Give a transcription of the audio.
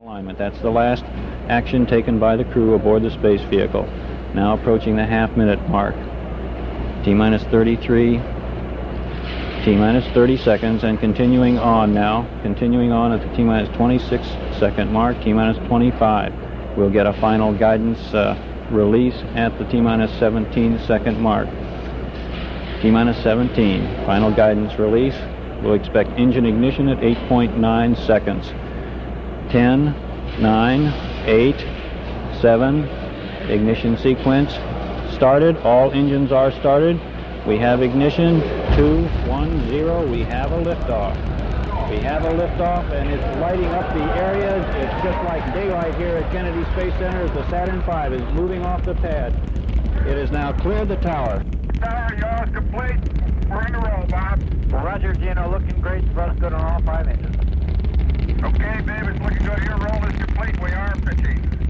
Alignment. That's the last action taken by the crew aboard the space vehicle. Now approaching the half-minute mark. T-minus 33, T-minus 30 seconds, and continuing on now. Continuing on at the T-minus 26 second mark, T-minus 25. We'll get a final guidance release at the T-minus 17 second mark. T-minus 17, final guidance release. We'll expect engine ignition at 8.9 seconds. 10, 9, 8, 7, ignition sequence started. All engines are started. We have ignition. 2, 1, 0. We have a liftoff. We have a liftoff, and it's lighting up the areas. It's just like daylight here at Kennedy Space Center as the Saturn V is moving off the pad. It has now cleared the tower. Tower, yours complete. We're in a roll, Bob. Roger, Gino. Looking great. Thrust good on all 5 engines. Okay, babe, it's looking good. Your roll is complete. We are pitching.